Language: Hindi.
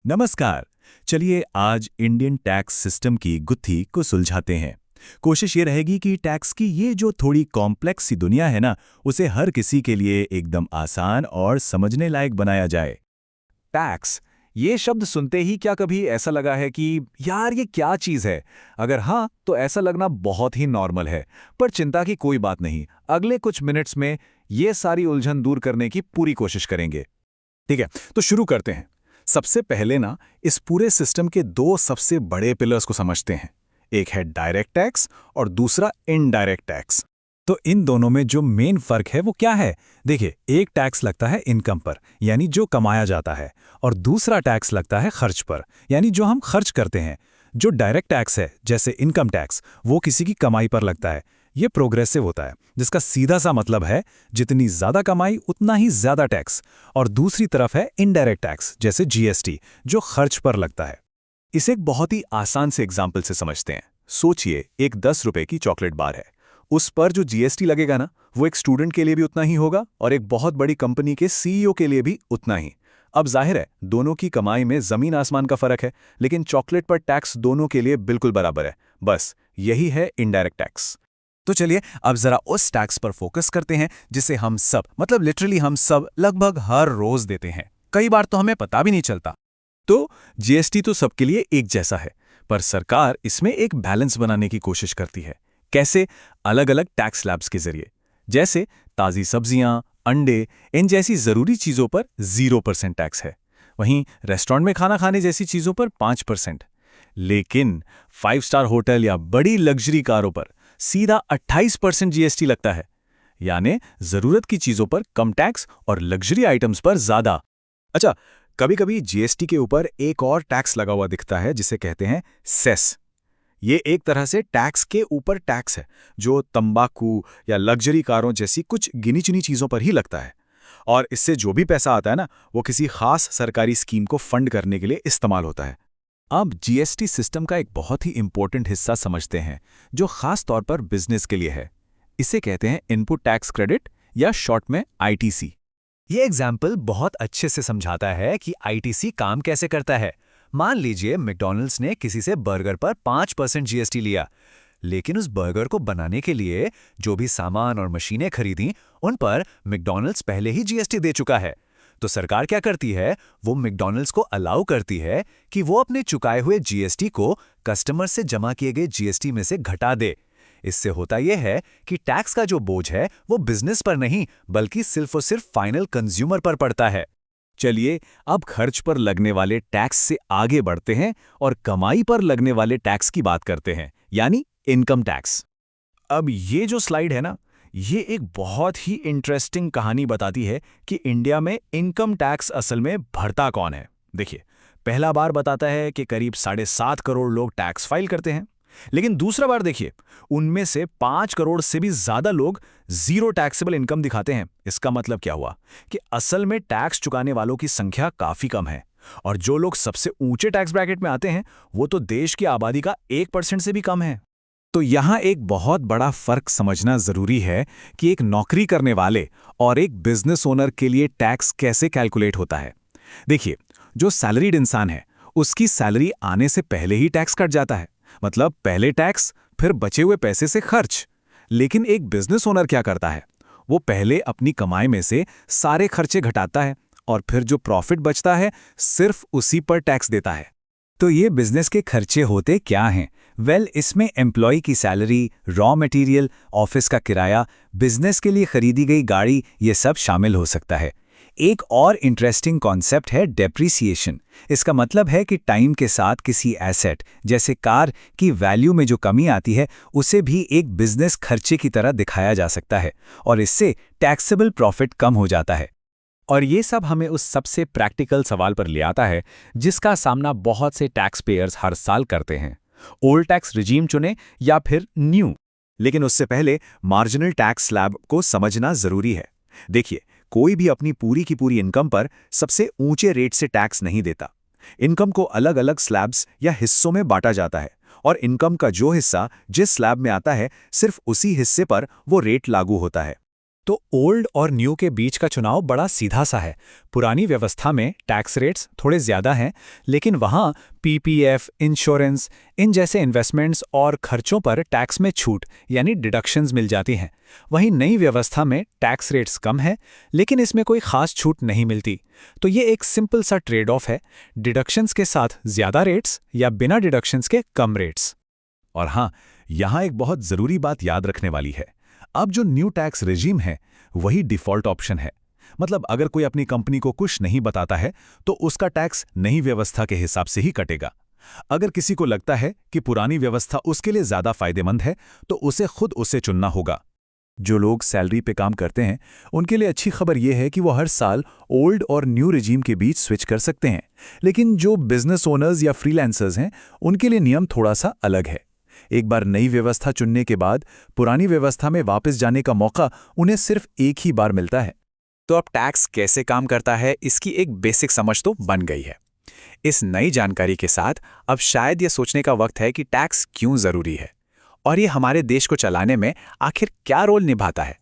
नमस्कार। चलिए आज इंडियन टैक्स सिस्टम की गुत्थी को सुलझाते हैं। कोशिश ये रहेगी कि टैक्स की ये जो थोड़ी कॉम्प्लेक्स सी दुनिया है ना, उसे हर किसी के लिए एकदम आसान और समझने लायक बनाया जाए। टैक्स ये शब्द सुनते ही क्या कभी ऐसा लगा है कि यार ये क्या चीज है? अगर हाँ, तो ऐसा लगना बहुत ही नॉर्मल है। पर चिंता की कोई बात नहीं, अगले कुछ मिनट्स में ये सारी उलझन दूर करने की पूरी कोशिश करेंगे। ठीक है, तो शुरू करते हैं। सबसे पहले ना इस पूरे सिस्टम के दो सबसे बड़े पिलर्स को समझते हैं। एक है डायरेक्ट टैक्स और दूसरा इनडायरेक्ट टैक्स। तो इन दोनों में जो मेन फर्क है वो क्या है? देखिए, एक टैक्स लगता है इनकम पर, यानी जो कमाया जाता है, और दूसरा टैक्स लगता है खर्च पर, यानी जो हम खर्च करते हैं। जो डायरेक्ट टैक्स है, जैसे इनकम टैक्स, वो किसी की कमाई पर लगता है। ये प्रोग्रेसिव होता है, जिसका सीधा सा मतलब है जितनी ज्यादा कमाई उतना ही ज्यादा टैक्स। और दूसरी तरफ है इनडायरेक्ट टैक्स, जैसे जीएसटी, जो खर्च पर लगता है। इसे एक बहुत ही आसान से एग्जाम्पल से समझते हैं। सोचिए, एक 10 रुपए की चॉकलेट बार है। उस पर जो जीएसटी लगेगा ना, वो एक स्टूडेंट के लिए भी उतना ही होगा और एक बहुत बड़ी कंपनी के सीईओ के लिए भी उतना ही। अब जाहिर है, दोनों की कमाई में जमीन आसमान का फर्क है, लेकिन चॉकलेट पर टैक्स दोनों के लिए बिल्कुल बराबर है। बस यही है इनडायरेक्ट टैक्स। तो चलिए अब जरा उस टैक्स पर फोकस करते हैं जिसे हम सब, मतलब लिटरली हम सब, लगभग हर रोज देते हैं। कई बार तो हमें पता भी नहीं चलता। तो जीएसटी तो सबके लिए एक जैसा है, पर सरकार इसमें एक बैलेंस बनाने की कोशिश करती है। कैसे? अलग अलग टैक्स स्लैब्स के जरिए। जैसे ताज़ी सब्जियां, अंडे, इन जैसी जरूरी चीजों पर 0% टैक्स है। वहीं रेस्टोरेंट में खाना खाने जैसी चीजों पर 5%। लेकिन 5 स्टार होटल या बड़ी लग्जरी कारों पर सीधा 28% जीएसटी लगता है। यानी जरूरत की चीजों पर कम टैक्स और लग्जरी आइटम्स पर ज्यादा। अच्छा, कभी कभी जीएसटी के ऊपर एक और टैक्स लगा हुआ दिखता है, जिसे कहते हैं सेस। ये एक तरह से टैक्स के ऊपर टैक्स है, जो तंबाकू या लग्जरी कारों जैसी कुछ गिनी चुनी चीजों पर ही लगता है। और इससे जो भी पैसा आता है ना, वो किसी खास सरकारी स्कीम को फंड करने के लिए इस्तेमाल होता है। अब जीएसटी सिस्टम का एक बहुत ही इंपॉर्टेंट हिस्सा समझते हैं, जो खास तौर पर बिजनेस के लिए है। इसे कहते हैं इनपुट टैक्स क्रेडिट, या शॉर्ट में आईटीसी। ये एग्जाम्पल बहुत अच्छे से समझाता है कि आईटीसी काम कैसे करता है। मान लीजिए मैकडॉनल्ड्स ने किसी से बर्गर पर 5% जीएसटी लिया, लेकिन उस बर्गर को बनाने के लिए जो भी सामान और मशीनें खरीदी, उन पर मैकडॉनल्ड्स पहले ही जीएसटी दे चुका है। तो सरकार क्या करती है? वो मैकडॉनल्ड्स को अलाउ करती है कि वो अपने चुकाए हुए जीएसटी को कस्टमर से जमा किए गए जीएसटी में से घटा दे। इससे होता यह है कि टैक्स का जो बोझ है वो बिजनेस पर नहीं, बल्कि सिर्फ और सिर्फ फाइनल कंज्यूमर पर पड़ता है। चलिए अब खर्च पर लगने वाले टैक्स से आगे बढ़ते हैं और कमाई पर लगने वाले टैक्स की बात करते हैं, यानी इनकम टैक्स। अब ये जो स्लाइड है ना, ये एक बहुत ही इंटरेस्टिंग कहानी बताती है कि इंडिया में इनकम टैक्स असल में भरता कौन है। देखिए, पहला बार बताता है कि करीब 7.5 करोड़ लोग टैक्स फाइल करते हैं। लेकिन दूसरा बार देखिए, उनमें से 5 करोड़ से भी ज्यादा लोग जीरो टैक्सेबल इनकम दिखाते हैं। इसका मतलब क्या हुआ कि असल में टैक्स चुकाने वालों की संख्या काफी कम है। और जो लोग सबसे ऊंचे टैक्स ब्रैकेट में आते हैं, वो तो देश की आबादी का 1% से भी कम है। तो यहाँ एक बहुत बड़ा फर्क समझना जरूरी है कि एक नौकरी करने वाले और एक बिजनेस ओनर के लिए टैक्स कैसे कैलकुलेट होता है। देखिए, जो सैलरीड इंसान है, उसकी सैलरी आने से पहले ही टैक्स कट जाता है। मतलब पहले टैक्स, फिर बचे हुए पैसे से खर्च। लेकिन एक बिजनेस ओनर क्या करता है? वो पहले अपनी कमाई में से सारे खर्चे घटाता है और फिर जो प्रॉफिट बचता है, सिर्फ उसी पर टैक्स देता है। तो ये बिजनेस के खर्चे होते क्या हैं? इसमें एम्प्लॉय की सैलरी, रॉ मटेरियल, ऑफिस का किराया, बिजनेस के लिए खरीदी गई गाड़ी, ये सब शामिल हो सकता है। एक और इंटरेस्टिंग कॉन्सेप्ट है डेप्रिसिएशन। इसका मतलब है कि टाइम के साथ किसी एसेट, जैसे कार, की वैल्यू में जो कमी आती है, उसे भी एक बिजनेस खर्चे की तरह दिखाया जा सकता है और इससे टैक्सेबल प्रॉफिट कम हो जाता है। और ये सब हमें उस सबसे प्रैक्टिकल सवाल पर ले आता है जिसका सामना बहुत से टैक्स पेयर्स हर साल करते हैं। ओल्ड टैक्स रिजीम चुने या फिर न्यू। लेकिन उससे पहले मार्जिनल टैक्स स्लैब को समझना जरूरी है। देखिए, कोई भी अपनी पूरी की पूरी इनकम पर सबसे ऊंचे रेट से टैक्स नहीं देता। इनकम को अलग अलग स्लैब्स या हिस्सों में बांटा जाता है और इनकम का जो हिस्सा जिस स्लैब में आता है, सिर्फ उसी हिस्से पर वो रेट लागू होता है। तो ओल्ड और न्यू के बीच का चुनाव बड़ा सीधा सा है। पुरानी व्यवस्था में टैक्स रेट्स थोड़े ज़्यादा हैं, लेकिन वहाँ पीपीएफ, इंश्योरेंस, इन जैसे इन्वेस्टमेंट्स और खर्चों पर टैक्स में छूट यानी डिडक्शंस मिल जाती हैं। वहीं नई व्यवस्था में टैक्स रेट्स कम है, लेकिन इसमें कोई खास छूट नहीं मिलती। तो ये एक सिंपल सा ट्रेड ऑफ है, डिडक्शंस के साथ ज़्यादा रेट्स या बिना डिडक्शंस के कम रेट्स। और हाँ, यहाँ एक बहुत ज़रूरी बात याद रखने वाली है। अब जो न्यू टैक्स रेजिम है वही डिफ़ॉल्ट ऑप्शन है। मतलब अगर कोई अपनी कंपनी को कुछ नहीं बताता है तो उसका टैक्स नई व्यवस्था के हिसाब से ही कटेगा। अगर किसी को लगता है कि पुरानी व्यवस्था उसके लिए ज़्यादा फायदेमंद है तो उसे खुद उसे चुनना होगा। जो लोग सैलरी पे काम करते हैं उनके लिए अच्छी खबर यह है कि वो हर साल ओल्ड और न्यू रेजिम के बीच स्विच कर सकते हैं। लेकिन जो बिजनेस ओनर्स या फ्रीलांसर्स हैं उनके लिए नियम थोड़ा सा अलग है। एक बार नई व्यवस्था चुनने के बाद पुरानी व्यवस्था में वापस जाने का मौका उन्हें सिर्फ एक ही बार मिलता है। तो अब टैक्स कैसे काम करता है इसकी एक बेसिक समझ तो बन गई है। इस नई जानकारी के साथ अब शायद ये सोचने का वक्त है कि टैक्स क्यों ज़रूरी है और ये हमारे देश को चलाने में आखिर क्या रोल निभाता है।